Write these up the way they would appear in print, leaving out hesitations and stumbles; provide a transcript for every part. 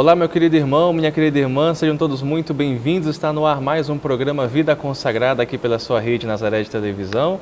Olá, meu querido irmão, minha querida irmã, sejam todos muito bem-vindos. Está no ar mais um programa Vida Consagrada aqui pela sua rede Nazaré de Televisão.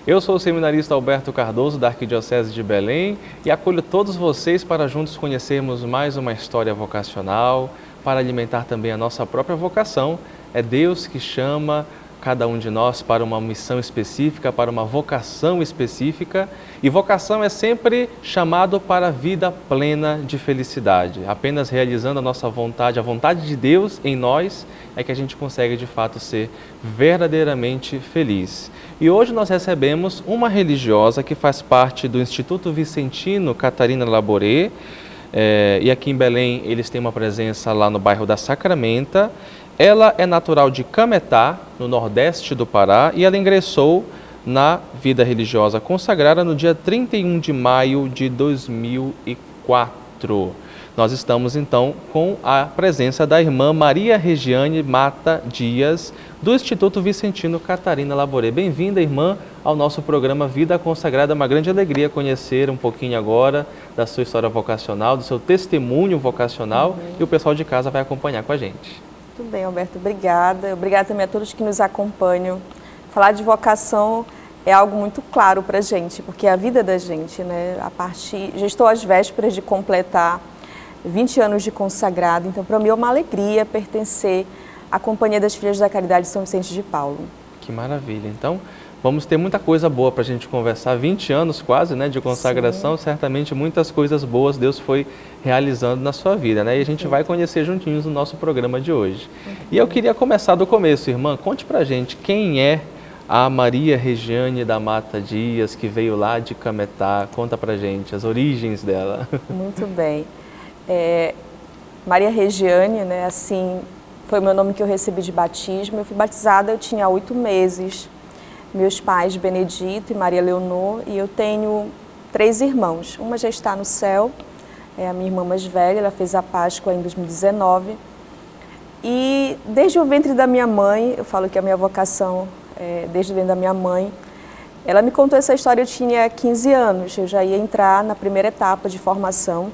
Eu sou o seminarista Alberto Cardoso, da Arquidiocese de Belém, e acolho todos vocês para juntos conhecermos mais uma história vocacional, para alimentar também a nossa própria vocação. É Deus que chama cada um de nós para uma missão específica, para uma vocação específica, e vocação é sempre chamado para a vida plena de felicidade. Apenas realizando a nossa vontade, a vontade de Deus em nós, é que a gente consegue de fato ser verdadeiramente feliz. E hoje nós recebemos uma religiosa que faz parte do Instituto Vicentino Catarina Laboré, e aqui em Belém eles têm uma presença lá no bairro da Sacramenta. Ela é natural de Cametá, no nordeste do Pará, e ela ingressou na vida religiosa consagrada no dia 31 de maio de 2004. Nós estamos então com a presença da irmã Maria Regiane Mata Dias, do Instituto Vicentino Catarina Laboré. Bem-vinda, irmã, ao nosso programa Vida Consagrada. É uma grande alegria conhecer um pouquinho agora da sua história vocacional, do seu testemunho vocacional, e o pessoal de casa vai acompanhar com a gente. Tudo bem, Alberto, obrigada. Obrigada também a todos que nos acompanham. Falar de vocação é algo muito claro para a gente, porque é a vida da gente, né? Já estou às vésperas de completar 20 anos de consagrado, então para mim é uma alegria pertencer à Companhia das Filhas da Caridade de São Vicente de Paulo. Que maravilha. Então, vamos ter muita coisa boa para a gente conversar. 20 anos quase, né, de consagração. Sim. Certamente muitas coisas boas Deus foi realizando na sua vida, né? E a gente vai conhecer juntinhos no nosso programa de hoje. E eu queria começar do começo, irmã. Conte pra gente quem é a Maria Regiane da Mata Dias, que veio lá de Cametá. Conta pra gente as origens dela. Muito bem. Maria Regiane, né, assim, foi o meu nome que eu recebi de batismo. Eu fui batizada, eu tinha 8 meses. Meus pais, Benedito e Maria Leonor, e eu tenho 3 irmãos. Uma já está no céu, é a minha irmã mais velha, ela fez a Páscoa em 2019. E desde o ventre da minha mãe, eu falo que a minha vocação é desde o ventre da minha mãe, ela me contou essa história, eu tinha 15 anos, eu já ia entrar na primeira etapa de formação,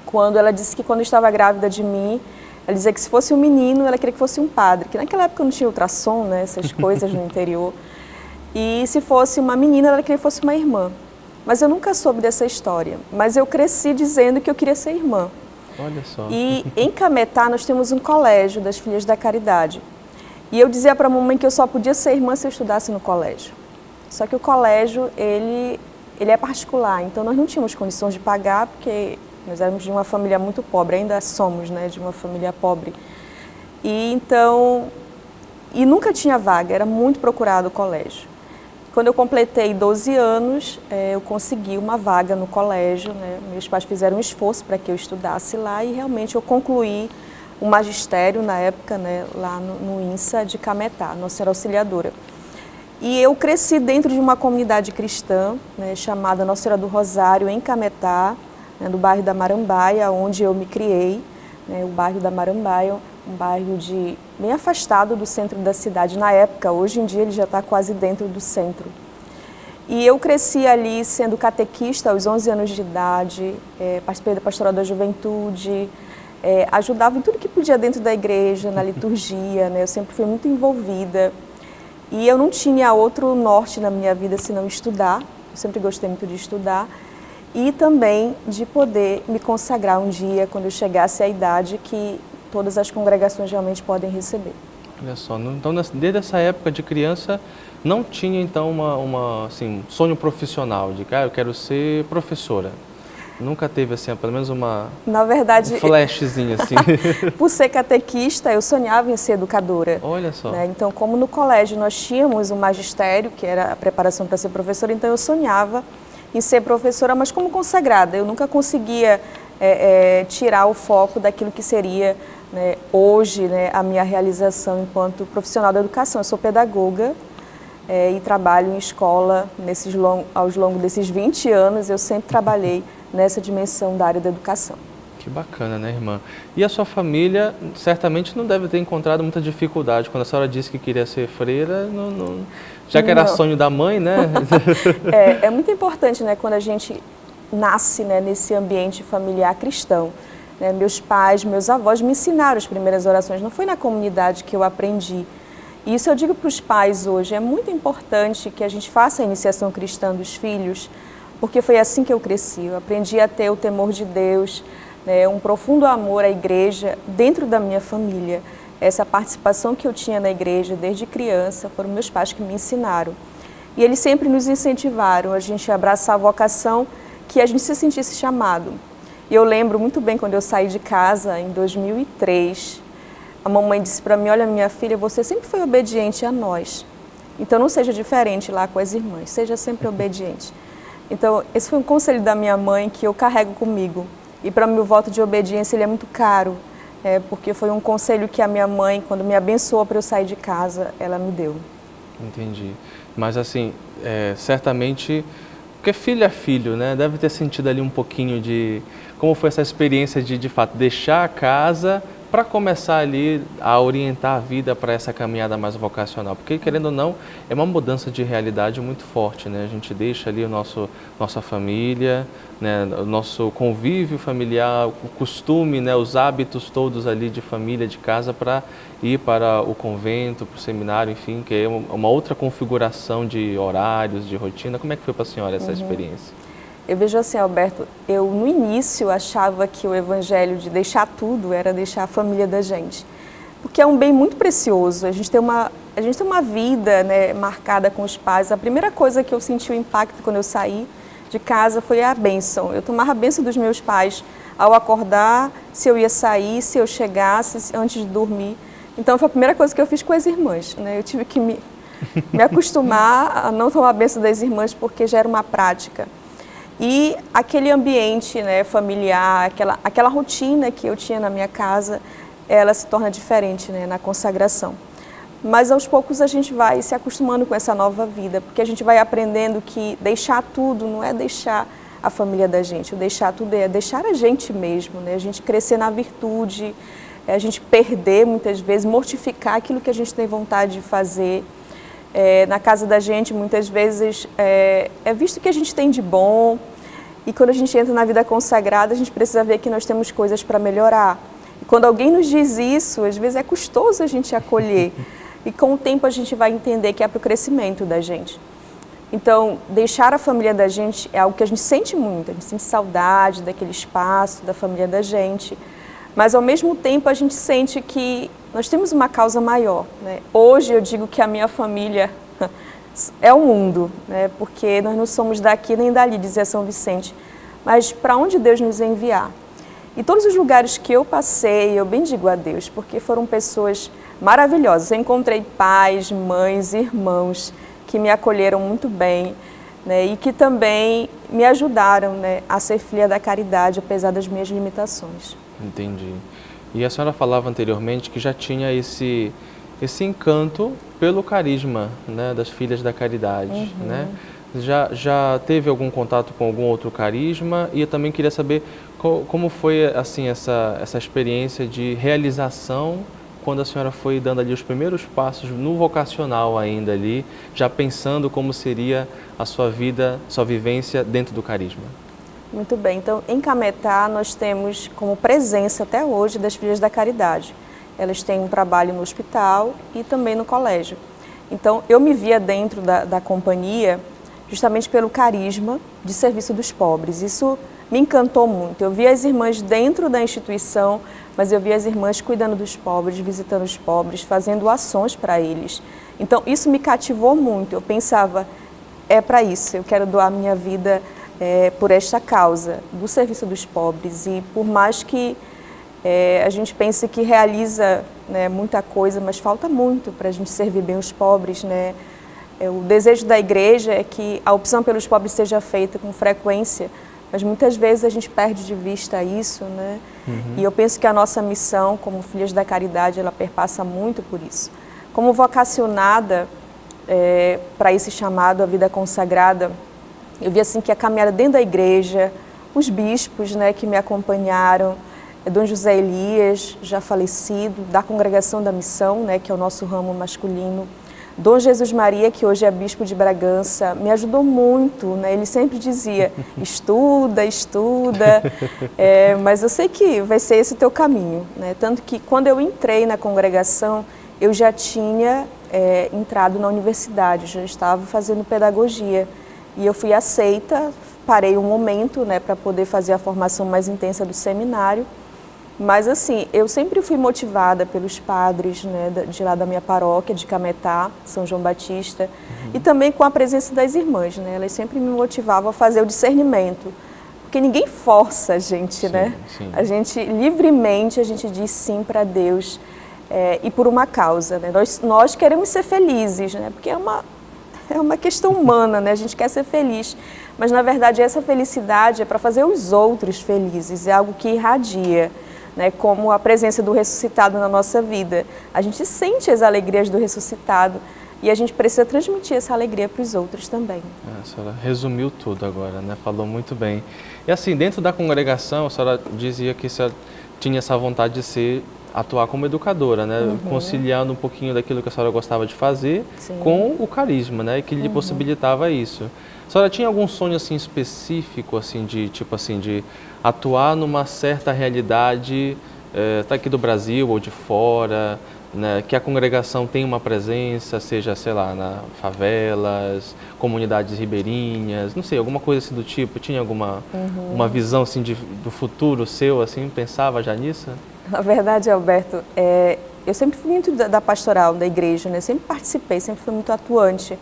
quando ela disse que quando estava grávida de mim, ela dizia que se fosse um menino, ela queria que fosse um padre, que naquela época não tinha ultrassom, né, essas coisas no interior. E se fosse uma menina, ela queria que fosse uma irmã. Mas eu nunca soube dessa história. Mas eu cresci dizendo que eu queria ser irmã. Olha só. E em Cametá nós temos um colégio das Filhas da Caridade. E eu dizia para a mamãe que eu só podia ser irmã se eu estudasse no colégio. Só que o colégio, ele é particular. Então nós não tínhamos condições de pagar, porque nós éramos de uma família muito pobre. Ainda somos, né, de uma família pobre. E nunca tinha vaga, era muito procurado o colégio. Quando eu completei 12 anos, eu consegui uma vaga no colégio, né? Meus pais fizeram um esforço para que eu estudasse lá e realmente eu concluí o magistério na época, né, lá no INSA de Cametá, Nossa Senhora Auxiliadora. E eu cresci dentro de uma comunidade cristã, né, chamada Nossa Senhora do Rosário, em Cametá, né, no bairro da Marambaia, onde eu me criei, né, o bairro da Marambaia, um bairro bem afastado do centro da cidade na época. Hoje em dia ele já está quase dentro do centro. E eu cresci ali sendo catequista aos 11 anos de idade, participei da Pastoral da Juventude, ajudava em tudo que podia dentro da igreja, na liturgia, né? Eu sempre fui muito envolvida. E eu não tinha outro norte na minha vida senão estudar, eu sempre gostei muito de estudar, e também de poder me consagrar um dia, quando eu chegasse à idade que todas as congregações realmente podem receber. Olha só, então desde essa época de criança não tinha então assim, sonho profissional de que eu quero ser professora? Nunca teve assim, pelo menos Na verdade, um flashzinho assim? Por ser catequista, eu sonhava em ser educadora. Olha só. Né? Então, como no colégio nós tínhamos um magistério, que era a preparação para ser professora, então eu sonhava em ser professora, mas como consagrada. Eu nunca conseguia tirar o foco daquilo que seria, né, hoje, né, a minha realização enquanto profissional da educação. Eu sou pedagoga e trabalho em escola ao longo desses 20 anos. Eu sempre trabalhei nessa dimensão da área da educação. Que bacana, né, irmã? E a sua família certamente não deve ter encontrado muita dificuldade quando a senhora disse que queria ser freira, já que era sonho da mãe, né? É muito importante, né, quando a gente nasce, né, nesse ambiente familiar cristão. né? Meus pais, meus avós me ensinaram as primeiras orações, não foi na comunidade que eu aprendi. E isso eu digo para os pais hoje, é muito importante que a gente faça a iniciação cristã dos filhos, porque foi assim que eu cresci. Eu aprendi a ter o temor de Deus, né, um profundo amor à igreja dentro da minha família. Essa participação que eu tinha na igreja desde criança foram meus pais que me ensinaram. E eles sempre nos incentivaram a gente abraçar a vocação, que a gente se sentisse chamado. E eu lembro muito bem quando eu saí de casa em 2003, a mamãe disse para mim: olha, minha filha, você sempre foi obediente a nós, então não seja diferente lá com as irmãs, seja sempre obediente. Então esse foi um conselho da minha mãe que eu carrego comigo. E para mim o voto de obediência ele é muito caro, porque foi um conselho que a minha mãe, quando me abençoou para eu sair de casa, ela me deu. Entendi. Mas assim, certamente, porque filho é filho, né? Deve ter sentido ali um pouquinho de como foi essa experiência de fato, deixar a casa para começar ali a orientar a vida para essa caminhada mais vocacional. Porque, querendo ou não, é uma mudança de realidade muito forte, né? A gente deixa ali nossa família, né? O nosso convívio familiar, o costume, né? Os hábitos todos ali de família, de casa, para ir para o convento, para o seminário, enfim, que é uma outra configuração de horários, de rotina. Como é que foi para a senhora essa experiência? Eu vejo assim, Alberto, eu no início achava que o evangelho de deixar tudo era deixar a família da gente, porque é um bem muito precioso. A gente tem uma vida, né, marcada com os pais. A primeira coisa que eu senti o impacto quando eu saí de casa foi a bênção. Eu tomava a bênção dos meus pais ao acordar, se eu ia sair, se eu chegasse, antes de dormir. Então foi a primeira coisa que eu fiz com as irmãs, né? Eu tive que me acostumar a não tomar a bênção das irmãs, porque já era uma prática. E aquele ambiente, né, familiar, aquela rotina que eu tinha na minha casa, ela se torna diferente, né, na consagração. Mas aos poucos a gente vai se acostumando com essa nova vida, porque a gente vai aprendendo que deixar tudo não é deixar a família da gente, o deixar tudo é deixar a gente mesmo, né, a gente crescer na virtude, a gente perder muitas vezes, mortificar aquilo que a gente tem vontade de fazer. Na casa da gente, muitas vezes, é visto o que a gente tem de bom, e quando a gente entra na vida consagrada, a gente precisa ver que nós temos coisas para melhorar. E quando alguém nos diz isso, às vezes é custoso a gente acolher, e com o tempo a gente vai entender que é para o crescimento da gente. Então, deixar a família da gente é algo que a gente sente muito, a gente sente saudade daquele espaço, da família da gente, mas ao mesmo tempo a gente sente que nós temos uma causa maior, né? Hoje eu digo que a minha família é o mundo, né? Porque nós não somos daqui nem dali, dizia São Vicente, mas para onde Deus nos enviar. E todos os lugares que eu passei, eu bendigo a Deus, porque foram pessoas maravilhosas. Eu encontrei pais, mães, irmãos que me acolheram muito bem, né? E que também me ajudaram, né, a ser filha da caridade, apesar das minhas limitações. Entendi. E a senhora falava anteriormente que já tinha esse encanto pelo carisma, né, das filhas da caridade, né? Já teve algum contato com algum outro carisma? E eu também queria saber como foi assim essa experiência de realização quando a senhora foi dando ali os primeiros passos no vocacional ainda ali, já pensando como seria a sua vida, sua vivência dentro do carisma. Muito bem, então em Cametá nós temos como presença até hoje das Filhas da Caridade. Elas têm um trabalho no hospital e também no colégio. Então eu me via dentro da companhia justamente pelo carisma de serviço dos pobres. Isso me encantou muito. Eu via as irmãs dentro da instituição, mas eu via as irmãs cuidando dos pobres, visitando os pobres, fazendo ações para eles. Então isso me cativou muito. Eu pensava, é para isso, eu quero doar minha vida por esta causa, do serviço dos pobres. E por mais que a gente pense que realiza, né, muita coisa, mas falta muito para a gente servir bem os pobres, né? O desejo da igreja é que a opção pelos pobres seja feita com frequência, mas muitas vezes a gente perde de vista isso, né? E eu penso que a nossa missão como Filhas da Caridade, ela perpassa muito por isso. Como vocacionada para esse chamado à vida consagrada, eu vi assim que a caminhada dentro da igreja, os bispos, né, que me acompanharam, Dom José Elias, já falecido, da Congregação da Missão, né, que é o nosso ramo masculino, Dom Jesus Maria, que hoje é bispo de Bragança, me ajudou muito, né? Ele sempre dizia, estuda, estuda, mas eu sei que vai ser esse o teu caminho, né? Tanto que quando eu entrei na congregação, eu já tinha entrado na universidade, já estava fazendo pedagogia e eu fui aceita, parei um momento, né, para poder fazer a formação mais intensa do seminário. Mas assim, eu sempre fui motivada pelos padres, né, de lá da minha paróquia, de Cametá, São João Batista, e também com a presença das irmãs, né? Elas sempre me motivavam a fazer o discernimento, porque ninguém força a gente, sim, né? Sim. A gente, livremente, a gente diz sim para Deus e por uma causa, né? Nós queremos ser felizes, né? Porque é uma questão humana, né? A gente quer ser feliz, mas na verdade essa felicidade é para fazer os outros felizes, é algo que irradia. Né, como a presença do ressuscitado na nossa vida. A gente sente as alegrias do ressuscitado e a gente precisa transmitir essa alegria para os outros também. A senhora resumiu tudo agora, né? Falou muito bem. E assim, dentro da congregação, a senhora dizia que a senhora tinha essa vontade de atuar como educadora, né? Conciliando um pouquinho daquilo que a senhora gostava de fazer, sim, com o carisma, né? Que lhe possibilitava isso. A senhora tinha algum sonho assim específico, assim, de atuar numa certa realidade, tá aqui do Brasil ou de fora, né, que a congregação tem uma presença, seja, sei lá, na favelas, comunidades ribeirinhas, não sei, alguma coisa assim do tipo? Tinha alguma uma visão assim do futuro seu, assim, pensava já nisso? Na verdade, Alberto, eu sempre fui muito da pastoral, da igreja, né? Sempre participei, sempre fui muito atuante.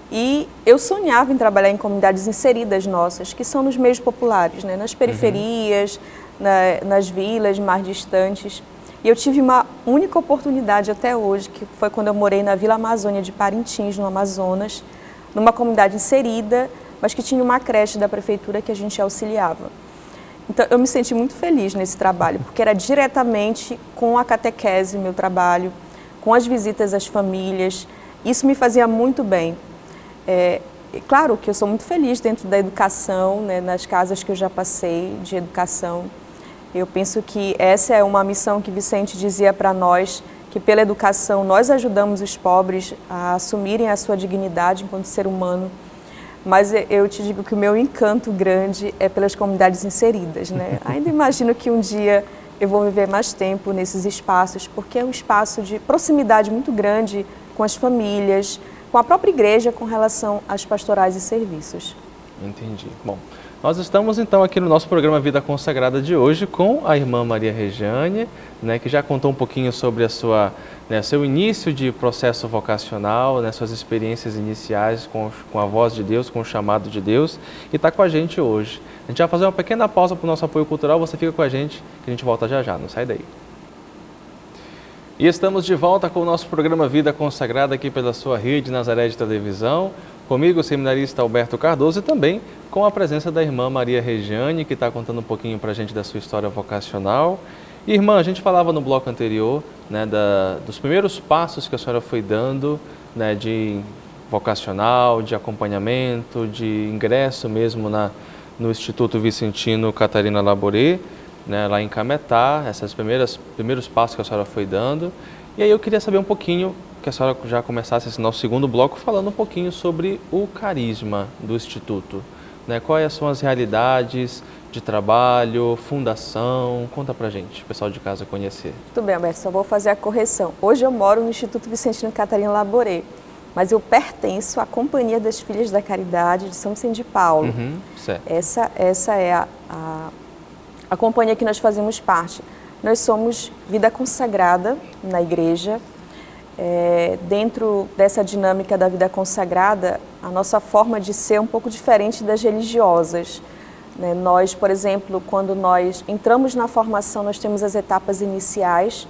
E eu sonhava em trabalhar em comunidades inseridas nossas, que são nos meios populares, né? Nas periferias, nas vilas mais distantes. E eu tive uma única oportunidade até hoje, que foi quando eu morei na Vila Amazônia de Parintins, no Amazonas, numa comunidade inserida, mas que tinha uma creche da prefeitura que a gente auxiliava. Então, eu me senti muito feliz nesse trabalho, porque era diretamente com a catequese, meu trabalho, com as visitas às famílias. Isso me fazia muito bem. Claro que eu sou muito feliz dentro da educação, né, nas casas que eu já passei de educação. Eu penso que essa é uma missão que Vicente dizia para nós, que pela educação nós ajudamos os pobres a assumirem a sua dignidade enquanto ser humano. Mas eu te digo que o meu encanto grande é pelas comunidades inseridas, né? Ainda imagino que um dia eu vou viver mais tempo nesses espaços, porque é um espaço de proximidade muito grande com as famílias, com a própria igreja com relação às pastorais e serviços. Entendi. Bom, nós estamos então aqui no nosso programa Vida Consagrada de hoje com a irmã Maria Regiane, né, que já contou um pouquinho sobre a seu início de processo vocacional, né, suas experiências iniciais com a voz de Deus, com o chamado de Deus, e está com a gente hoje. A gente vai fazer uma pequena pausa para o nosso apoio cultural, você fica com a gente, que a gente volta já já, não sai daí. E estamos de volta com o nosso programa Vida Consagrada aqui pela sua rede Nazaré de Televisão, comigo, o seminarista Alberto Cardoso, e também com a presença da irmã Maria Regiane, que está contando um pouquinho para a gente da sua história vocacional. E, irmã, a gente falava no bloco anterior, né, dos primeiros passos que a senhora foi dando, né, de vocacional, de acompanhamento, de ingresso mesmo no Instituto Vicentino Catarina Laboré, né, lá em Cametá, esses primeiros passos que a senhora foi dando. E aí eu queria saber um pouquinho, que a senhora já começasse esse nosso segundo bloco, falando um pouquinho sobre o carisma do Instituto. Né? Quais são as realidades de trabalho, fundação? Conta pra gente, o pessoal de casa conhecer. Tudo bem, Alberto, só vou fazer a correção. Hoje eu moro no Instituto Vicentino Catarina Laboré, mas eu pertenço à Companhia das Filhas da Caridade de São Vicente de Paulo. Certo. Essa é a companhia que nós fazemos parte. Nós somos vida consagrada na igreja. Dentro dessa dinâmica da vida consagrada, a nossa forma de ser é um pouco diferente das religiosas. Né? Nós, por exemplo, quando nós entramos na formação, nós temos as etapas iniciais,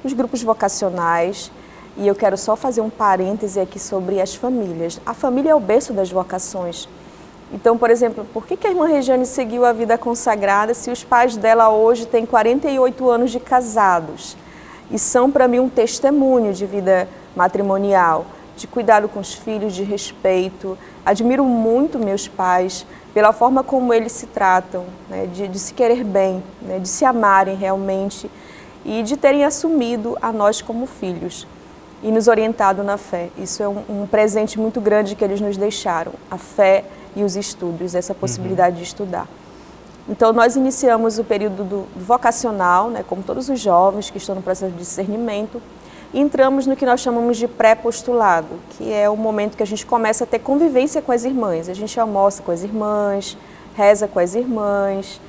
os grupos vocacionais, e eu quero só fazer um parêntese aqui sobre as famílias. A família é o berço das vocações. Então, por exemplo, por que a irmã Regiane seguiu a vida consagrada se os pais dela hoje têm 48 anos de casados? E são para mim um testemunho de vida matrimonial, de cuidado com os filhos, de respeito. Admiro muito meus pais pela forma como eles se tratam, né, de se querer bem, né, de se amarem realmente e de terem assumido a nós como filhos. e nos orientado na fé. Isso é um presente muito grande que eles nos deixaram, a fé e os estudos, essa possibilidade de estudar. Então, nós iniciamos o período do vocacional, né, como todos os jovens que estão no processo de discernimento, e entramos no que nós chamamos de pré-postulado, que é o momento que a gente começa a ter convivência com as irmãs. A gente almoça com as irmãs, reza com as irmãs,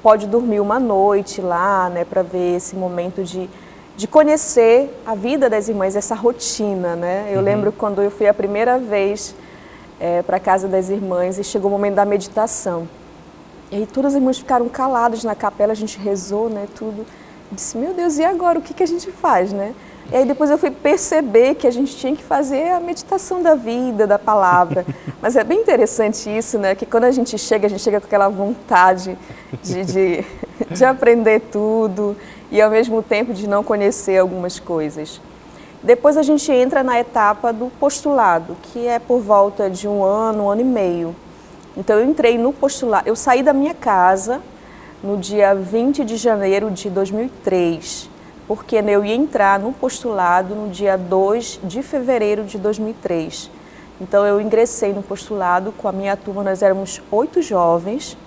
pode dormir uma noite lá, né, para ver esse momento de conhecer a vida das irmãs, essa rotina, né? Eu lembro quando eu fui a primeira vez para a casa das irmãs e chegou o momento da meditação. E aí todas as irmãs ficaram caladas na capela, a gente rezou, né, tudo. Eu disse, meu Deus, e agora? O que a gente faz, né? E aí depois eu fui perceber que a gente tinha que fazer a meditação da vida, da palavra. Mas é bem interessante isso, né? Que quando a gente chega com aquela vontade de aprender tudo e ao mesmo tempo de não conhecer algumas coisas. Depois a gente entra na etapa do postulado, que é por volta de um ano e meio. Então eu entrei no postulado, eu saí da minha casa no dia 20 de janeiro de 2003, porque eu ia entrar no postulado no dia 2 de fevereiro de 2003. Então eu ingressei no postulado com a minha turma, nós éramos 8 jovens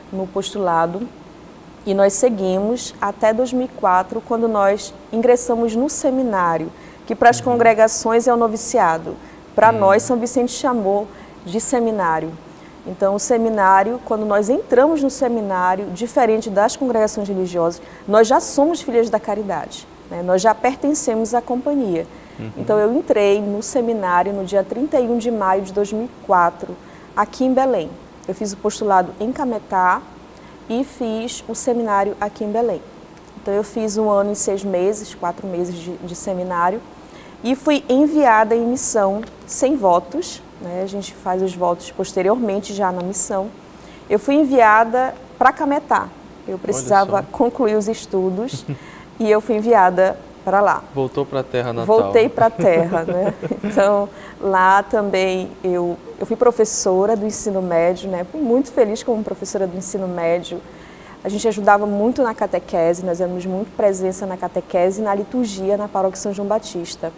no postulado e nós seguimos até 2004, quando nós ingressamos no seminário, que para as congregações é o noviciado. Para nós, São Vicente chamou de seminário. Então, o seminário, quando nós entramos no seminário, diferente das congregações religiosas, nós já somos filhas da caridade, né? Nós já pertencemos à companhia. Então, eu entrei no seminário no dia 31 de maio de 2004, aqui em Belém. Eu fiz o postulado em Cametá e fiz o seminário aqui em Belém. Então, eu fiz 1 ano e 6 meses, 4 meses de seminário, e fui enviada em missão sem votos, né? A gente faz os votos posteriormente, já na missão. Eu fui enviada para Cametá. Eu precisava concluir os estudos e eu fui enviada para lá. Voltou para a terra natal. Voltei para a terra, né? Então, lá também eu fui professora do ensino médio, né? Fui muito feliz como professora do ensino médio. A gente ajudava muito na catequese, nós éramos muito presença na catequese e na liturgia na paróquia São João Batista.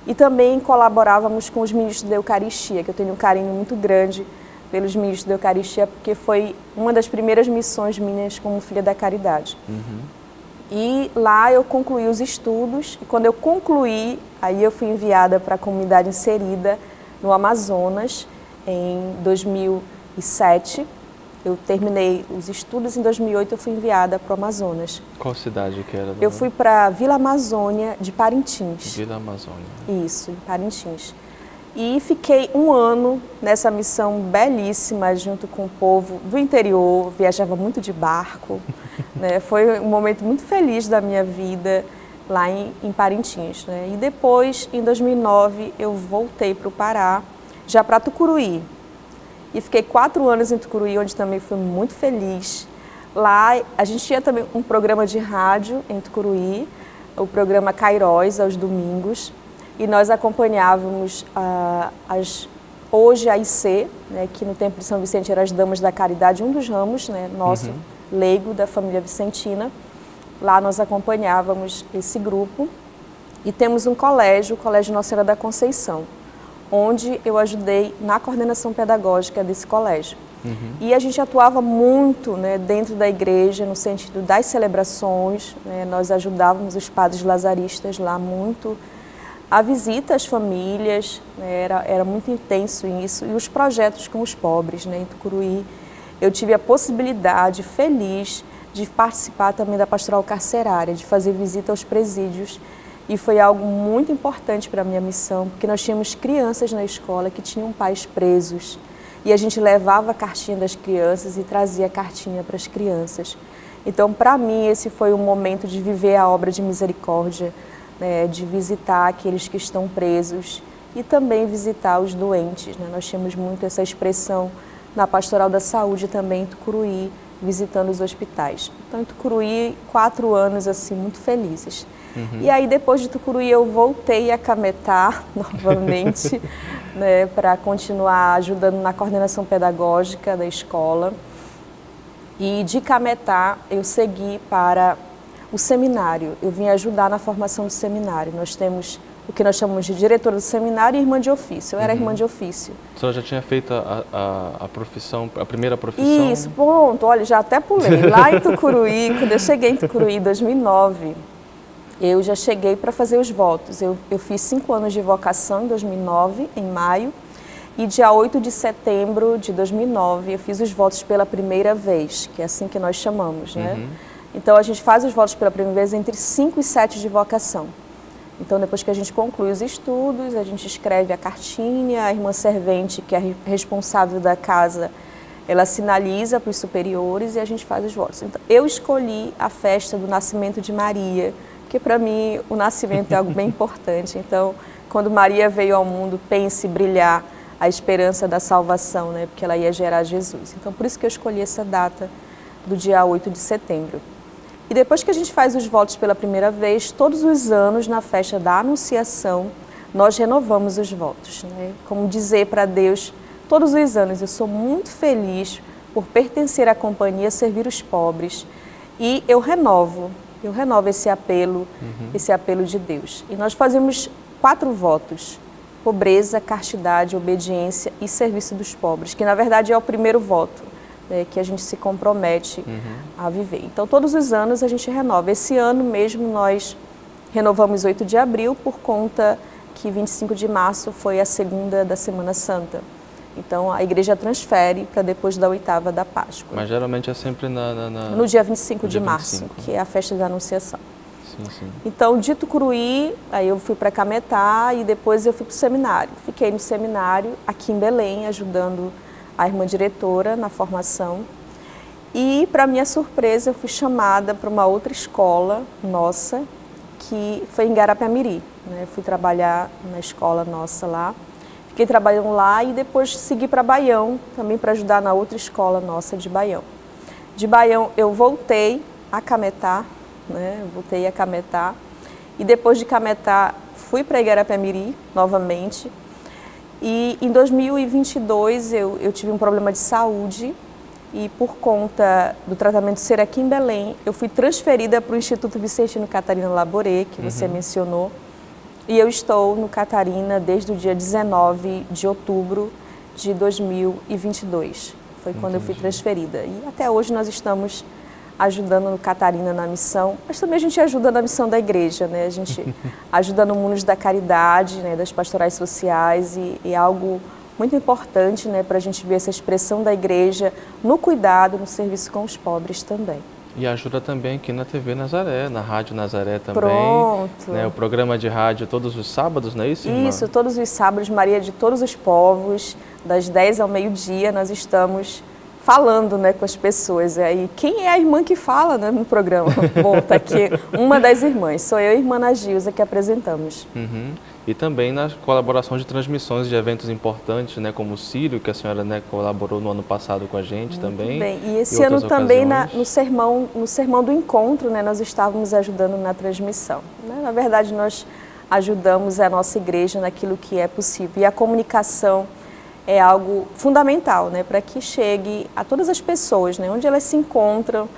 E também colaborávamos com os ministros da Eucaristia, que eu tenho um carinho muito grande pelos ministros da Eucaristia, porque foi uma das primeiras missões minhas como filha da caridade. E lá eu concluí os estudos, e quando eu concluí, aí eu fui enviada para a comunidade inserida no Amazonas, em 2007. Eu terminei os estudos, em 2008 eu fui enviada para o Amazonas. Qual cidade que era? Eu fui para Vila Amazônia de Parintins. Vila Amazônia. Isso, em Parintins. E fiquei 1 ano nessa missão belíssima, junto com o povo do interior, viajava muito de barco, né? Foi um momento muito feliz da minha vida lá em Parintins, né? E depois, em 2009, eu voltei para o Pará, já para Tucuruí. E fiquei 4 anos em Tucuruí, onde também fui muito feliz. Lá a gente tinha também um programa de rádio em Tucuruí, o programa Cairóis, aos domingos. E nós acompanhávamos hoje a IC, né, que no Templo de São Vicente eram as Damas da Caridade, um dos ramos, né, nosso leigo da família vicentina. Lá nós acompanhávamos esse grupo. E temos um colégio, o Colégio Nossa Senhora da Conceição, onde eu ajudei na coordenação pedagógica desse colégio. E a gente atuava muito, né, dentro da igreja, no sentido das celebrações, né, nós ajudávamos os padres lazaristas lá muito, a visita às famílias, né, era muito intenso isso, e os projetos com os pobres, né, em Tucuruí. Eu tive a possibilidade feliz de participar também da pastoral carcerária, de fazer visita aos presídios. E foi algo muito importante para a minha missão, porque nós tínhamos crianças na escola que tinham pais presos. E a gente levava a cartinha das crianças e trazia a cartinha para as crianças. Então, para mim, esse foi um momento de viver a obra de misericórdia, né, de visitar aqueles que estão presos e também visitar os doentes, né? Nós tínhamos muito essa expressão na Pastoral da Saúde também em Tucuruí, visitando os hospitais. Então, em Tucuruí, 4 anos assim, muito felizes. E aí, depois de Tucuruí, eu voltei a Cametá novamente, né, para continuar ajudando na coordenação pedagógica da escola. E de Cametá, eu segui para o seminário. Eu vim ajudar na formação do seminário. Nós temos o que nós chamamos de diretora do seminário e irmã de ofício. Eu era irmã de ofício. A senhora já tinha feito a profissão, a primeira profissão? Isso, pronto, olha, já até pulei. Lá em Tucuruí, quando eu cheguei em Tucuruí em 2009, eu já cheguei para fazer os votos. Eu fiz 5 anos de vocação em 2009, em maio, e dia 8 de setembro de 2009 eu fiz os votos pela primeira vez, que é assim que nós chamamos, né? Então a gente faz os votos pela primeira vez entre 5 e 7 de vocação. Então, depois que a gente conclui os estudos, a gente escreve a cartinha, a irmã servente, que é responsável da casa, ela sinaliza para os superiores e a gente faz os votos. Então, eu escolhi a festa do nascimento de Maria, porque para mim o nascimento é algo bem importante. Então, quando Maria veio ao mundo, pense brilhar a esperança da salvação, né? Porque ela ia gerar Jesus. Então, por isso que eu escolhi essa data do dia 8 de setembro. E depois que a gente faz os votos pela primeira vez, todos os anos, na festa da Anunciação, nós renovamos os votos, né? Como dizer para Deus, todos os anos, eu sou muito feliz por pertencer à companhia, servir os pobres, e eu renovo esse apelo de Deus. E nós fazemos 4 votos: pobreza, castidade, obediência e serviço dos pobres, que na verdade é o primeiro voto, que a gente se compromete a viver. Então, todos os anos a gente renova. Esse ano mesmo nós renovamos 8 de abril, por conta que 25 de março foi a segunda da Semana Santa. Então, a igreja transfere para depois da 8ª da Páscoa. Mas geralmente é sempre no dia 25 de março, que é a festa da Anunciação. Sim, sim. Então, de Tucuruí, aí eu fui para Cametá e depois eu fui para o seminário. Fiquei no seminário, aqui em Belém, ajudando a irmã diretora na formação. E, para minha surpresa, eu fui chamada para uma outra escola nossa, que foi em Garapé-Miri, né? Eu fui trabalhar na escola nossa lá. Fiquei trabalhando lá e depois segui para Baião, também para ajudar na outra escola nossa de Baião. De Baião eu voltei a Cametá, né? Voltei a Cametá. E depois de Cametá fui para Igarapé-Miri novamente. E em 2022 eu tive um problema de saúde e, por conta do tratamento ser aqui em Belém, eu fui transferida para o Instituto Vicentino Catarina Laboré, que você mencionou, e eu estou no Catarina desde o dia 19 de outubro de 2022. Foi quando eu fui transferida. E até hoje nós estamos ajudando no Catarina na missão, mas também a gente ajuda na missão da igreja, né? A gente ajuda no Mundos da Caridade, né? Das pastorais sociais, e é algo muito importante, né? Para a gente ver essa expressão da igreja no cuidado, no serviço com os pobres também. E ajuda também aqui na TV Nazaré, na Rádio Nazaré também. Pronto. Né? O programa de rádio todos os sábados, não é isso, irmã? Isso, todos os sábados, Maria de Todos os Povos, das 10 ao meio-dia, nós estamos falando, né, com as pessoas. E quem é a irmã que fala, né, no programa? Bom, está aqui uma das irmãs, sou eu e a irmã Ana Gilza que apresentamos. E também na colaboração de transmissões de eventos importantes, né, como o Sírio, que a senhora, né, colaborou no ano passado com a gente também. Bem. E esse ano também no sermão do encontro, né, nós estávamos ajudando na transmissão. Né? Na verdade, nós ajudamos a nossa igreja naquilo que é possível. E a comunicação é algo fundamental, né, para que chegue a todas as pessoas, né, onde elas se encontram,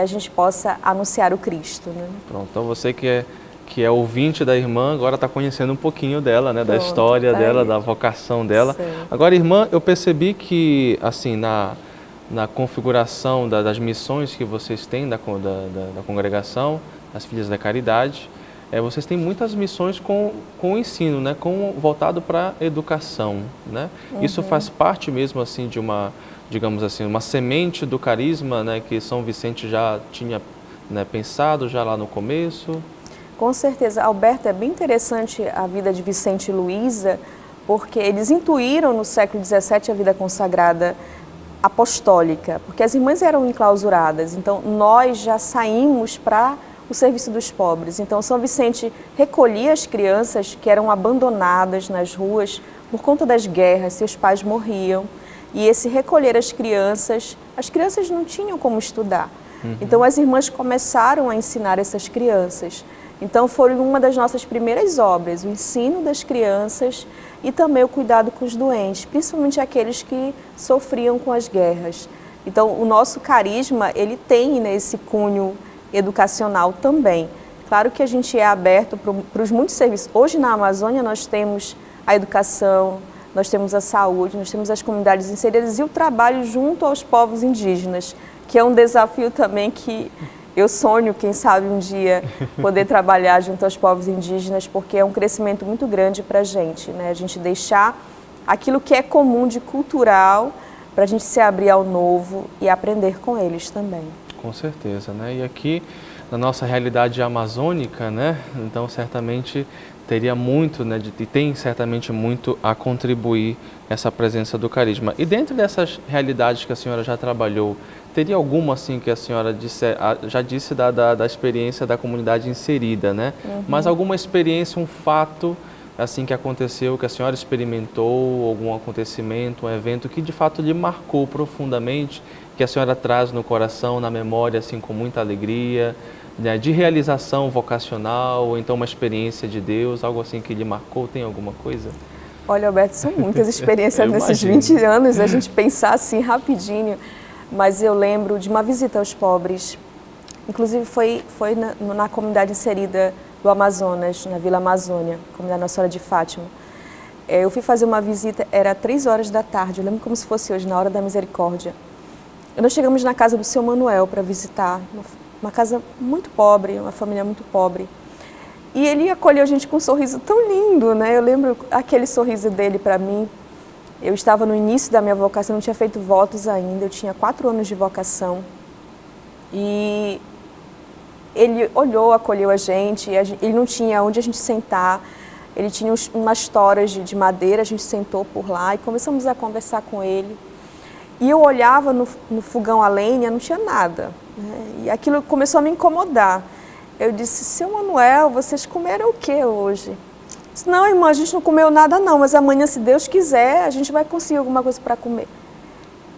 a gente possa anunciar o Cristo. Né? Pronto, então você que é ouvinte da irmã, agora está conhecendo um pouquinho dela, né, da história dela, da vocação dela. Sim. Agora, irmã, eu percebi que, assim, na configuração das missões que vocês têm da congregação, as Filhas da Caridade, vocês têm muitas missões com o ensino, né, voltado para a educação, né? Isso faz parte mesmo, assim, de uma, digamos assim, uma semente do carisma, né, que São Vicente já tinha, né, pensado já lá no começo? Com certeza. Alberto, é bem interessante a vida de Vicente e Luísa, porque eles intuíram no século XVII a vida consagrada apostólica, porque as irmãs eram enclausuradas, então nós já saímos para o serviço dos pobres. Então São Vicente recolhia as crianças que eram abandonadas nas ruas por conta das guerras, seus pais morriam, e esse recolher as crianças não tinham como estudar. Então as irmãs começaram a ensinar essas crianças. Então foi uma das nossas primeiras obras, o ensino das crianças e também o cuidado com os doentes, principalmente aqueles que sofriam com as guerras. Então o nosso carisma, ele tem, né, esse cunho educacional também. Claro que a gente é aberto para os muitos serviços. Hoje na Amazônia nós temos a educação, nós temos a saúde, nós temos as comunidades inseridas e o trabalho junto aos povos indígenas, que é um desafio também que eu sonho, quem sabe um dia, poder trabalhar junto aos povos indígenas, porque é um crescimento muito grande para a gente, né? A gente deixar aquilo que é comum de cultural para a gente se abrir ao novo e aprender com eles também. Com certeza, né? E aqui na nossa realidade amazônica, né? Então certamente teria muito, né? E tem certamente muito a contribuir essa presença do carisma. E dentro dessas realidades que a senhora já trabalhou, teria alguma assim que a senhora já disse da experiência da comunidade inserida, né? Mas alguma experiência, um fato assim que aconteceu, que a senhora experimentou, algum acontecimento, um evento que de fato lhe marcou profundamente, que a senhora traz no coração, na memória, assim com muita alegria, né, de realização vocacional, ou então uma experiência de Deus, algo assim que lhe marcou, tem alguma coisa? Olha, Alberto, são muitas experiências nesses 20 anos, a gente pensar assim rapidinho, mas eu lembro de uma visita aos pobres, inclusive foi na comunidade inserida do Amazonas, na Vila Amazônia, comunidade Nossa Senhora de Fátima. Eu fui fazer uma visita, era 3 horas da tarde, eu lembro como se fosse hoje, na hora da misericórdia. E nós chegamos na casa do seu Manuel para visitar, uma casa muito pobre, uma família muito pobre. E ele acolheu a gente com um sorriso tão lindo, né? Eu lembro aquele sorriso dele para mim. Eu estava no início da minha vocação, não tinha feito votos ainda, eu tinha 4 anos de vocação. E ele olhou, acolheu a gente, ele não tinha onde a gente sentar, ele tinha umas toras de madeira, a gente sentou por lá e começamos a conversar com ele. E eu olhava no fogão a lenha, não tinha nada, né? E aquilo começou a me incomodar. Eu disse, seu Manuel, vocês comeram o que hoje? Ele disse, não, irmã, a gente não comeu nada não, mas amanhã, se Deus quiser, a gente vai conseguir alguma coisa para comer.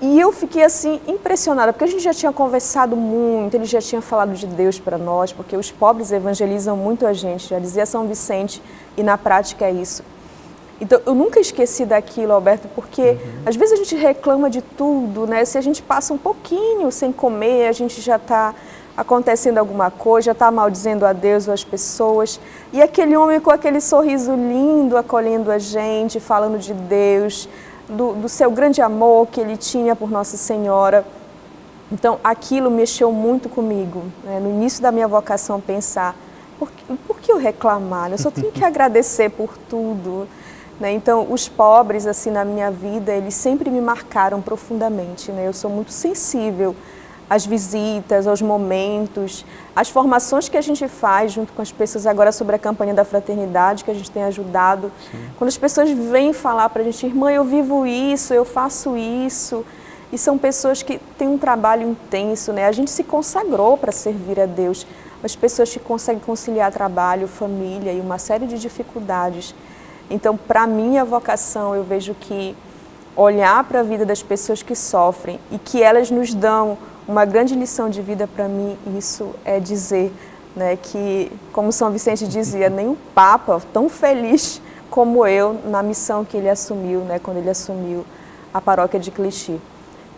E eu fiquei assim impressionada, porque a gente já tinha conversado muito, ele já tinha falado de Deus para nós, porque os pobres evangelizam muito a gente, já dizia São Vicente, e na prática é isso. Então, eu nunca esqueci daquilo, Alberto, porque às vezes a gente reclama de tudo, né? Se a gente passa um pouquinho sem comer, a gente já está acontecendo alguma coisa, já está maldizendo a Deus ou as pessoas. E aquele homem com aquele sorriso lindo, acolhendo a gente, falando de Deus, do seu grande amor que ele tinha por Nossa Senhora. Então, aquilo mexeu muito comigo, né? No início da minha vocação, pensar, por que eu reclamar? Eu só tenho que agradecer por tudo. Né? Então, os pobres, assim, na minha vida, eles sempre me marcaram profundamente, né? Eu sou muito sensível às visitas, aos momentos, às formações que a gente faz junto com as pessoas agora sobre a campanha da fraternidade, que a gente tem ajudado. Sim. Quando as pessoas vêm falar para a gente, irmã, eu vivo isso, eu faço isso, e são pessoas que têm um trabalho intenso, né? A gente se consagrou para servir a Deus, as pessoas que conseguem conciliar trabalho, família e uma série de dificuldades. Então, para mim, a vocação, eu vejo que olhar para a vida das pessoas que sofrem e que elas nos dão uma grande lição de vida, para mim, isso é dizer, né, que, como São Vicente dizia, nenhum Papa tão feliz como eu na missão que ele assumiu, né, quando ele assumiu a paróquia de Clichy.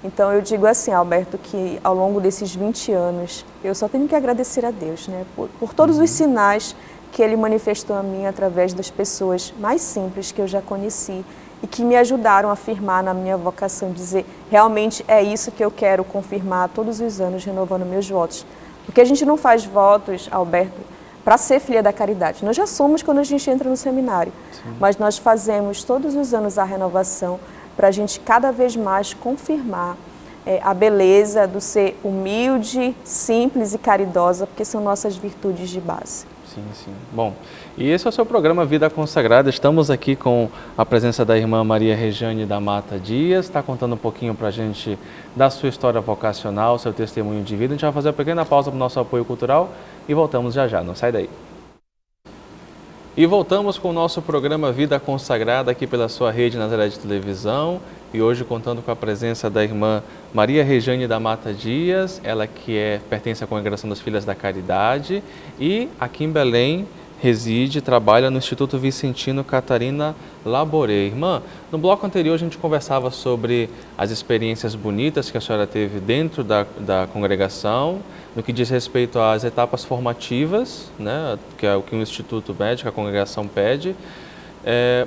Então, eu digo assim, Alberto, que ao longo desses 20 anos, eu só tenho que agradecer a Deus, né, por todos os sinais que ele manifestou a mim através das pessoas mais simples que eu já conheci e que me ajudaram a afirmar na minha vocação, dizer, realmente é isso que eu quero confirmar todos os anos, renovando meus votos. Porque a gente não faz votos, Alberto, para ser filha da caridade. Nós já somos quando a gente entra no seminário, sim, mas nós fazemos todos os anos a renovação para a gente cada vez mais confirmar a beleza do ser humilde, simples e caridosa, porque são nossas virtudes de base. Sim, sim. Bom, e esse é o seu programa Vida Consagrada. Estamos aqui com a presença da irmã Maria Rejane da Mata Dias. Está contando um pouquinho para a gente da sua história vocacional, seu testemunho de vida. A gente vai fazer uma pequena pausa para o nosso apoio cultural e voltamos já já. Não sai daí. E voltamos com o nosso programa Vida Consagrada aqui pela sua rede Nazaré de televisão. E hoje contando com a presença da irmã Maria Rejane da Mata Dias, ela que pertence à Congregação das Filhas da Caridade e aqui em Belém reside e trabalha no Instituto Vicentino Catarina Laboré. Irmã, no bloco anterior a gente conversava sobre as experiências bonitas que a senhora teve dentro da congregação, no que diz respeito às etapas formativas, né, que é o que o Instituto pede, que a congregação pede,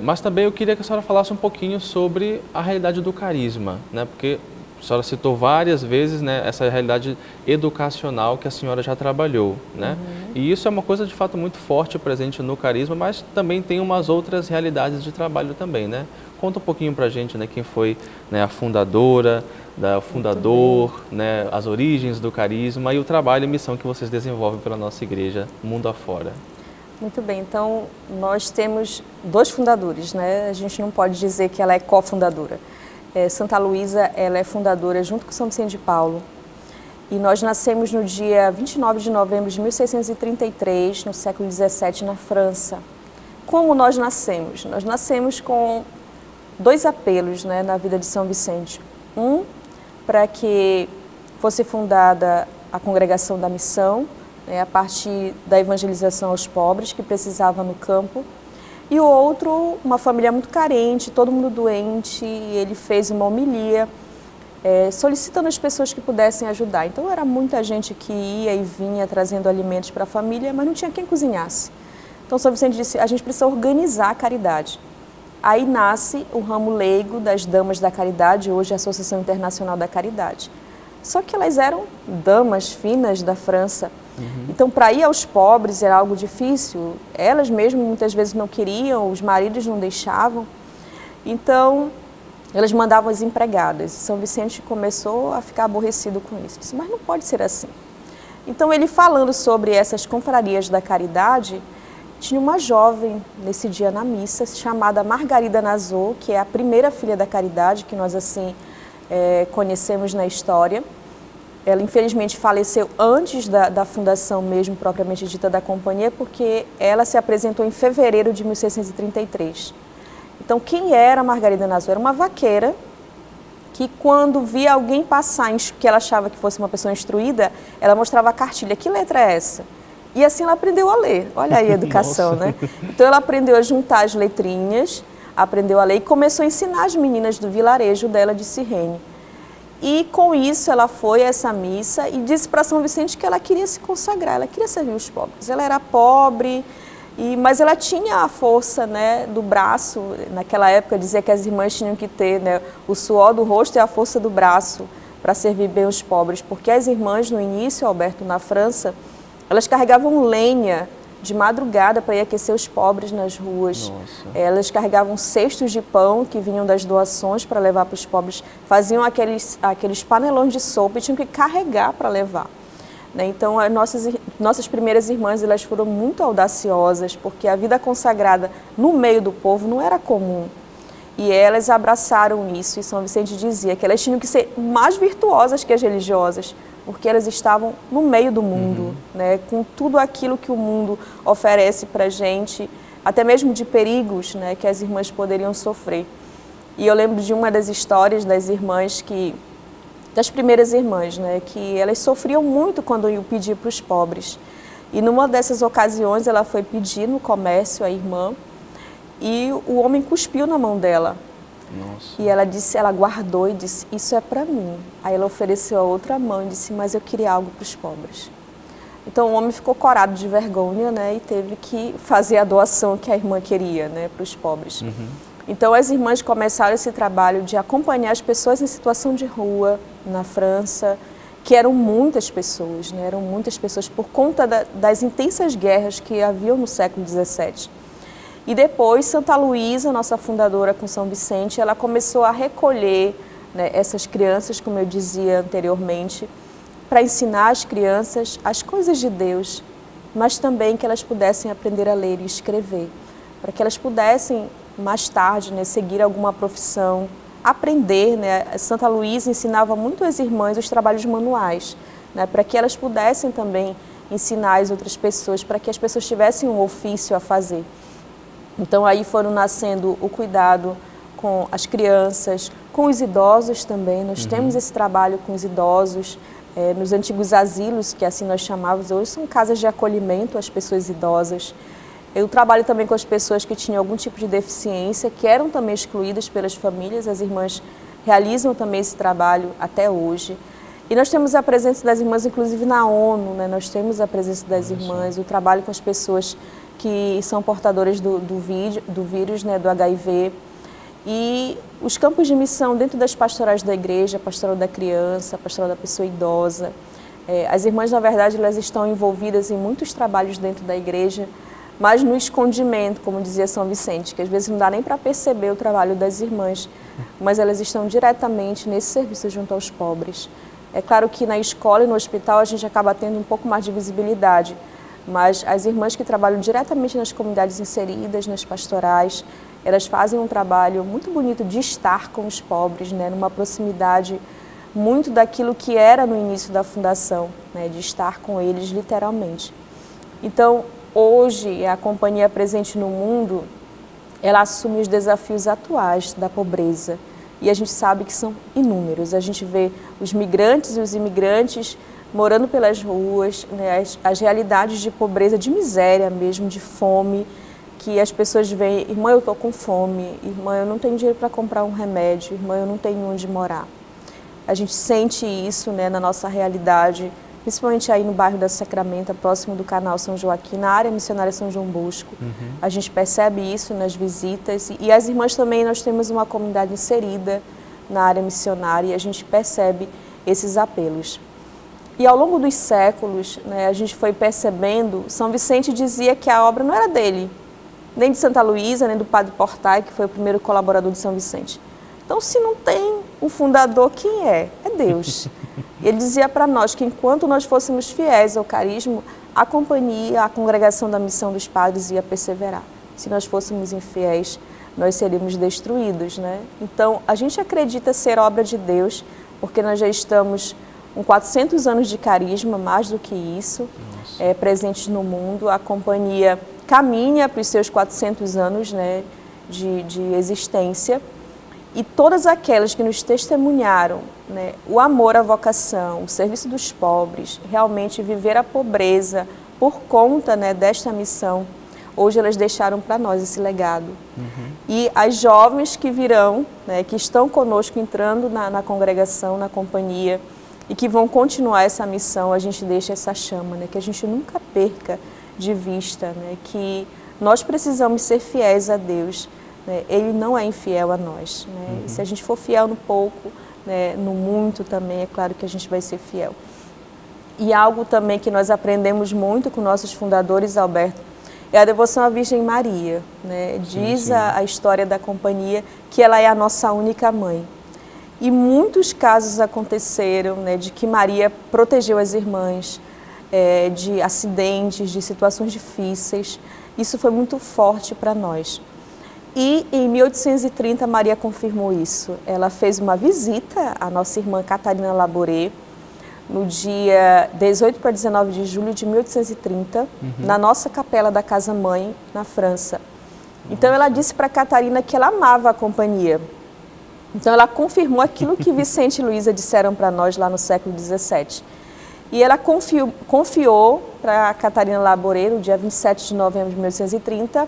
mas também eu queria que a senhora falasse um pouquinho sobre a realidade do carisma, né, porque a senhora citou várias vezes, né, essa realidade educacional que a senhora já trabalhou, né? E isso é uma coisa de fato muito forte presente no carisma, mas também tem umas outras realidades de trabalho também, né? Conta um pouquinho pra gente, né, quem foi, né, a fundadora, o fundador, né, as origens do carisma e o trabalho e missão que vocês desenvolvem pela nossa igreja mundo afora. Muito bem, então nós temos 2 fundadores, né? A gente não pode dizer que ela é cofundadora. Santa Luísa, ela é fundadora junto com São Vicente de Paulo, e nós nascemos no dia 29 de novembro de 1633, no século XVII, na França. Como nós nascemos? Nós nascemos com 2 apelos, né, na vida de São Vicente. Um, para que fosse fundada a Congregação da Missão, né, a partir da evangelização aos pobres que precisavam no campo. E o outro, uma família muito carente, todo mundo doente, e ele fez uma homilia solicitando as pessoas que pudessem ajudar. Então era muita gente que ia e vinha trazendo alimentos para a família, mas não tinha quem cozinhasse. Então São Vicente disse, a gente precisa organizar a caridade. Aí nasce o ramo leigo das Damas da Caridade, hoje a Associação Internacional da Caridade. Só que elas eram damas finas da França. Então, para ir aos pobres era algo difícil. Elas mesmo muitas vezes não queriam, os maridos não deixavam. Então, elas mandavam as empregadas. São Vicente começou a ficar aborrecido com isso. Disse, mas não pode ser assim. Então, ele falando sobre essas confrarias da caridade, tinha uma jovem nesse dia na missa, chamada Margarida Nazot, que é a primeira filha da caridade, que nós assim conhecemos na história. Ela, infelizmente, faleceu antes da fundação mesmo, propriamente dita, da companhia, porque ela se apresentou em fevereiro de 1633. Então, quem era Margarida Nazot? Era uma vaqueira que, quando via alguém passar, que ela achava que fosse uma pessoa instruída, ela mostrava a cartilha. Que letra é essa? E assim ela aprendeu a ler. Olha aí a educação, né? Então, ela aprendeu a juntar as letrinhas, aprendeu a ler e começou a ensinar as meninas do vilarejo dela de Cirene. E com isso ela foi a essa missa e disse para São Vicente que ela queria se consagrar, ela queria servir os pobres. Ela era pobre, mas ela tinha a força, né, do braço. Naquela época dizia que as irmãs tinham que ter, né, o suor do rosto e a força do braço para servir bem os pobres. Porque as irmãs no início, Alberto, na França, elas carregavam lenha de madrugada para ir aquecer os pobres nas ruas. Nossa. Elas carregavam cestos de pão que vinham das doações para levar para os pobres, faziam aqueles panelões de sopa e tinham que carregar para levar. Né? Então, as nossas primeiras irmãs, elas foram muito audaciosas, porque a vida consagrada no meio do povo não era comum. E elas abraçaram isso, e São Vicente dizia que elas tinham que ser mais virtuosas que as religiosas, porque elas estavam no meio do mundo, né, com tudo aquilo que o mundo oferece para a gente, até mesmo de perigos, né, que as irmãs poderiam sofrer. E eu lembro de uma das histórias das irmãs das primeiras irmãs, né, que elas sofriam muito quando iam pedir para os pobres. E numa dessas ocasiões ela foi pedir no comércio, a irmã, e o homem cuspiu na mão dela. Nossa. E ela guardou e disse, isso é para mim. Aí ela ofereceu a outra mão e disse, mas eu queria algo para os pobres. Então o homem ficou corado de vergonha, né, e teve que fazer a doação que a irmã queria, né, para os pobres. Então as irmãs começaram esse trabalho de acompanhar as pessoas em situação de rua na França, que eram muitas pessoas, né, eram muitas pessoas por conta das intensas guerras que haviam no século XVII. E depois, Santa Luísa, nossa fundadora com São Vicente, ela começou a recolher, né, essas crianças, como eu dizia anteriormente, para ensinar as crianças as coisas de Deus, mas também que elas pudessem aprender a ler e escrever, para que elas pudessem, mais tarde, né, seguir alguma profissão, aprender. Né? Santa Luísa ensinava muito às irmãs os trabalhos manuais, né, para que elas pudessem também ensinar as outras pessoas, para que as pessoas tivessem um ofício a fazer. Então, aí foram nascendo o cuidado com as crianças, com os idosos também. Nós temos esse trabalho com os idosos, nos antigos asilos, que assim nós chamávamos, hoje são casas de acolhimento às pessoas idosas. Eu trabalho também com as pessoas que tinham algum tipo de deficiência, que eram também excluídas pelas famílias. As irmãs realizam também esse trabalho até hoje. E nós temos a presença das irmãs, inclusive na ONU, né? Nós temos a presença das irmãs, o trabalho com as pessoas que são portadoras do vírus, né? Do HIV. E os campos de missão dentro das pastorais da igreja, a pastoral da criança, a pastoral da pessoa idosa. As irmãs, na verdade, elas estão envolvidas em muitos trabalhos dentro da igreja, mas no escondimento, como dizia São Vicente, que às vezes não dá nem para perceber o trabalho das irmãs, mas elas estão diretamente nesse serviço junto aos pobres. É claro que na escola e no hospital a gente acaba tendo um pouco mais de visibilidade, mas as irmãs que trabalham diretamente nas comunidades inseridas, nas pastorais, elas fazem um trabalho muito bonito de estar com os pobres, né, numa proximidade muito daquilo que era no início da fundação, né, de estar com eles literalmente. Então, hoje, a Companhia Presente no Mundo, ela assume os desafios atuais da pobreza. E a gente sabe que são inúmeros. A gente vê os migrantes e os imigrantes morando pelas ruas, né, as realidades de pobreza, de miséria mesmo, de fome, que as pessoas veem, irmã, eu estou com fome, irmã, eu não tenho dinheiro para comprar um remédio, irmã, eu não tenho onde morar. A gente sente isso, né, na nossa realidade, principalmente aí no bairro da Sacramento, próximo do canal São Joaquim, na área missionária São João Bosco. A gente percebe isso nas visitas e as irmãs também, nós temos uma comunidade inserida na área missionária e a gente percebe esses apelos. E ao longo dos séculos, né, a gente foi percebendo, São Vicente dizia que a obra não era dele, nem de Santa Luísa, nem do Padre Portai, que foi o primeiro colaborador de São Vicente. Então, se não tem um fundador, quem é? É Deus. Ele dizia para nós que enquanto nós fôssemos fiéis ao carisma, a companhia, a congregação da missão dos padres ia perseverar. Se nós fôssemos infiéis, nós seríamos destruídos, né? Então, a gente acredita ser obra de Deus, porque nós já estamos com 400 anos de carisma, mais do que isso, presentes no mundo. A companhia caminha para os seus 400 anos, né, de existência. E todas aquelas que nos testemunharam, né, o amor à vocação, o serviço dos pobres, realmente viver a pobreza por conta, né, desta missão, hoje elas deixaram para nós esse legado. E as jovens que virão, né, que estão conosco entrando na congregação, na companhia, e que vão continuar essa missão, a gente deixa essa chama, né, que a gente nunca perca de vista, né, que nós precisamos ser fiéis a Deus. Ele não é infiel a nós, né? E se a gente for fiel no pouco, né, no muito também, é claro que a gente vai ser fiel. E algo também que nós aprendemos muito com nossos fundadores, Alberto, é a devoção à Virgem Maria, né? Diz a história da companhia que ela é a nossa única mãe. E muitos casos aconteceram, né, de que Maria protegeu as irmãs de acidentes, de situações difíceis. Isso foi muito forte para nós. E em 1830 Maria confirmou isso. Ela fez uma visita à nossa irmã Catarina Labouré no dia 18 para 19 de julho de 1830, na nossa capela da Casa Mãe, na França. Então ela disse para Catarina que ela amava a companhia. Então ela confirmou aquilo que Vicente e Luísa disseram para nós lá no século XVII. E ela confiou para Catarina Labouré, no dia 27 de novembro de 1830,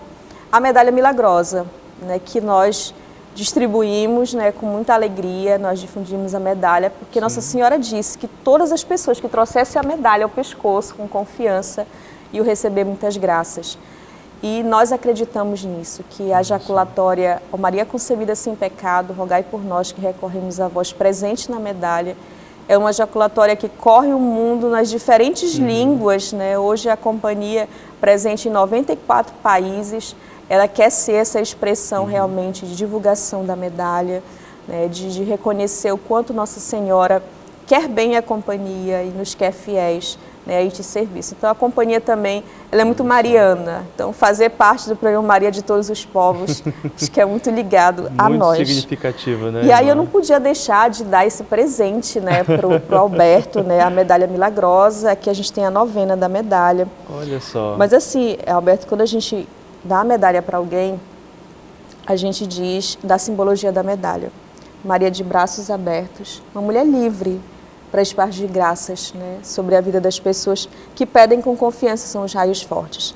a medalha milagrosa, né, que nós distribuímos, né, com muita alegria, nós difundimos a medalha, porque Nossa Senhora disse que todas as pessoas que trouxessem a medalha ao pescoço com confiança iam receber muitas graças. E nós acreditamos nisso, que a jaculatória, ó Maria concebida sem pecado, rogai por nós que recorremos a vós, presente na medalha, é uma jaculatória que corre o mundo nas diferentes línguas, né? Hoje a companhia presente em 94 países, ela quer ser essa expressão realmente de divulgação da medalha, né, de reconhecer o quanto Nossa Senhora quer bem a companhia e nos quer fiéis, né, a este serviço. Então a companhia também, ela é muito mariana, então fazer parte do programa Maria de Todos os Povos, acho que é muito ligado a nós. Muito significativo, né? E aí eu não podia deixar de dar esse presente, né, pro Alberto, né, a medalha milagrosa, aqui a gente tem a novena da medalha. Olha só. Mas assim, Alberto, quando a gente dá a medalha para alguém, a gente diz da simbologia da medalha. Maria de braços abertos, uma mulher livre para espargir graças, né, sobre a vida das pessoas que pedem com confiança, são os raios fortes.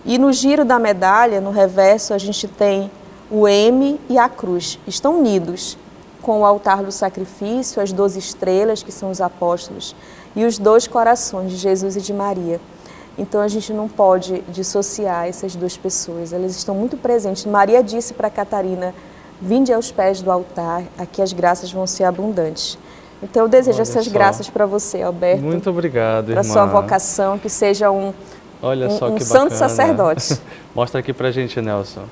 E no giro da medalha, no reverso, a gente tem o M e a cruz. Estão unidos com o altar do sacrifício, as 12 estrelas, que são os apóstolos, e os 2 corações de Jesus e de Maria. Então a gente não pode dissociar essas 2 pessoas, elas estão muito presentes. Maria disse para Catarina: vinde aos pés do altar, aqui as graças vão ser abundantes. Então eu desejo essas graças para você, Alberto. Muito obrigado, irmã. Para sua vocação, que seja um santo sacerdote. Mostra aqui para a gente, Nelson.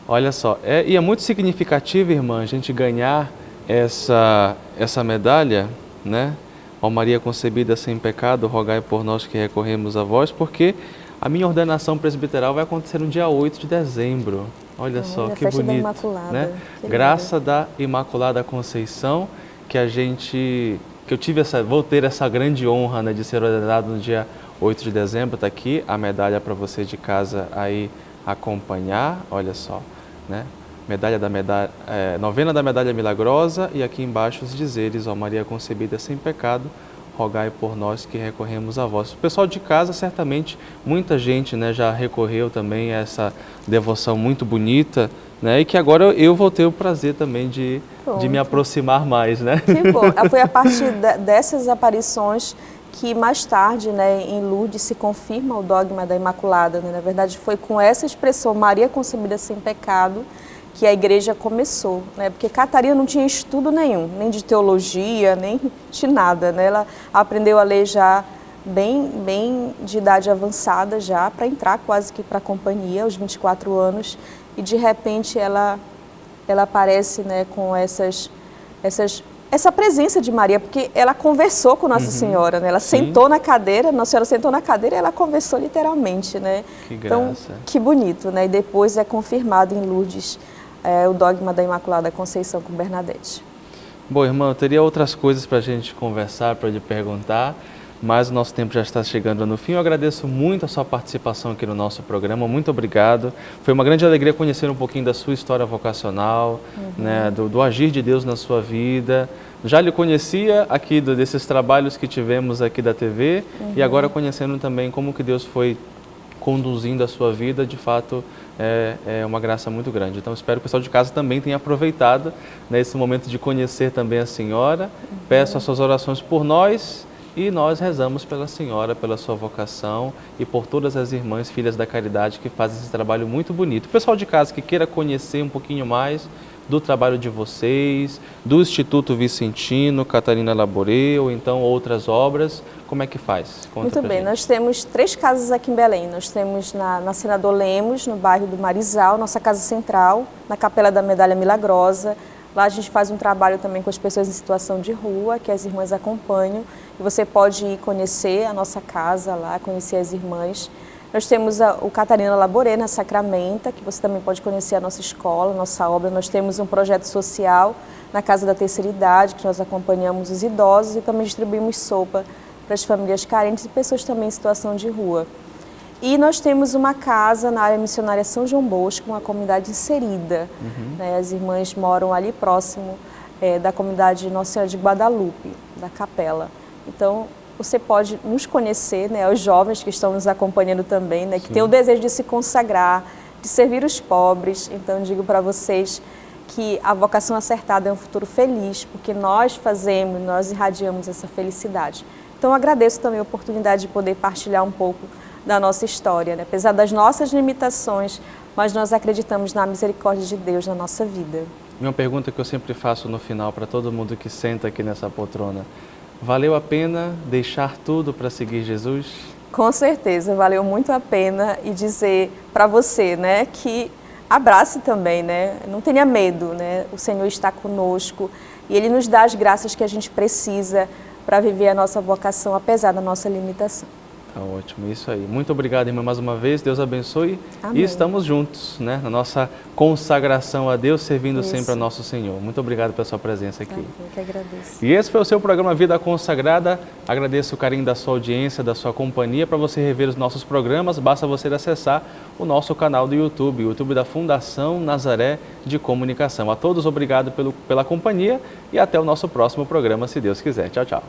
Olha só, e é muito significativo, irmã, a gente ganhar essa medalha, né? Ó Maria concebida sem pecado, rogai por nós que recorremos a vós, porque a minha ordenação presbiteral vai acontecer no dia 8 de dezembro. Olha só, que bonito, da Imaculada, né? Graça da Imaculada Conceição, vou ter essa grande honra, né, de ser ordenado no dia 8 de dezembro. Está aqui a medalha para você de casa aí acompanhar, olha só, né? Novena da Medalha Milagrosa, e aqui embaixo os dizeres: ó Maria concebida sem pecado, rogai por nós que recorremos a vós. O pessoal de casa, certamente, muita gente, né, já recorreu também a essa devoção muito bonita, né, e que agora eu vou ter o prazer também de me aproximar mais, né? Que bom. Foi a partir dessas aparições que mais tarde, né, em Lourdes, se confirma o dogma da Imaculada, né? Na verdade, foi com essa expressão, Maria concebida sem pecado, que a igreja começou, né? Porque Catarina não tinha estudo nenhum, nem de teologia, nem de nada, né? Ela aprendeu a ler já bem de idade avançada já, para entrar quase que para a companhia, aos 24 anos, e de repente ela aparece, né, com essa presença de Maria, porque ela conversou com Nossa Senhora, né? Ela sentou na cadeira, Nossa Senhora sentou na cadeira e ela conversou literalmente, né? Que graça. Então, que bonito, né? E depois é confirmado em Lourdes o dogma da Imaculada Conceição com Bernadette. Bom, irmã, eu teria outras coisas para a gente conversar, para lhe perguntar, mas o nosso tempo já está chegando no fim. Eu agradeço muito a sua participação aqui no nosso programa, muito obrigado. Foi uma grande alegria conhecer um pouquinho da sua história vocacional, né, do agir de Deus na sua vida. Já lhe conhecia aqui desses trabalhos que tivemos aqui da TV, e agora conhecendo também como que Deus foi conduzindo a sua vida, de fato é uma graça muito grande. Então espero que o pessoal de casa também tenha aproveitado, né, esse momento de conhecer também a senhora. Peço as suas orações por nós, e nós rezamos pela senhora, pela sua vocação e por todas as irmãs, filhas da caridade que fazem esse trabalho muito bonito. O pessoal de casa que queira conhecer um pouquinho mais do trabalho de vocês, do Instituto Vicentino, Catarina Laboré, ou então outras obras, como é que faz? Conta Muito bem, gente. Nós temos 3 casas aqui em Belém. Nós temos na Senador Lemos, no bairro do Marizal, nossa casa central, na Capela da Medalha Milagrosa. Lá a gente faz um trabalho também com as pessoas em situação de rua, que as irmãs acompanham. E você pode ir conhecer a nossa casa lá, conhecer as irmãs. Nós temos o Catarina Laboré, na Sacramenta, que você também pode conhecer a nossa escola, nossa obra. Nós temos um projeto social na Casa da Terceira Idade, que nós acompanhamos os idosos e também distribuímos sopa para as famílias carentes e pessoas também em situação de rua. E nós temos uma casa na área missionária São João Bosco, uma comunidade inserida. Né? As irmãs moram ali próximo da comunidade Nossa Senhora de Guadalupe, da Capela. Então, você pode nos conhecer, né, os jovens que estão nos acompanhando também, né, que têm o desejo de se consagrar, de servir os pobres. Então, eu digo para vocês que a vocação acertada é um futuro feliz, porque nós irradiamos essa felicidade. Então, eu agradeço também a oportunidade de poder partilhar um pouco da nossa história, né? Apesar das nossas limitações, mas nós acreditamos na misericórdia de Deus na nossa vida. Uma pergunta que eu sempre faço no final para todo mundo que senta aqui nessa poltrona: valeu a pena deixar tudo para seguir Jesus? Com certeza, valeu muito a pena, e dizer para você, né, que abrace também, né, não tenha medo, né, o Senhor está conosco e Ele nos dá as graças que a gente precisa para viver a nossa vocação, apesar da nossa limitação. Tá ótimo, isso aí. Muito obrigado, irmã, mais uma vez. Deus abençoe. Amém. E estamos juntos, né, na nossa consagração a Deus, servindo sempre a nosso Senhor. Muito obrigado pela sua presença aqui. Eu que agradeço. E esse foi o seu programa Vida Consagrada. Agradeço o carinho da sua audiência, da sua companhia. Para você rever os nossos programas, basta você acessar o nosso canal do YouTube, o YouTube da Fundação Nazaré de Comunicação. A todos, obrigado pela companhia e até o nosso próximo programa, se Deus quiser. Tchau, tchau.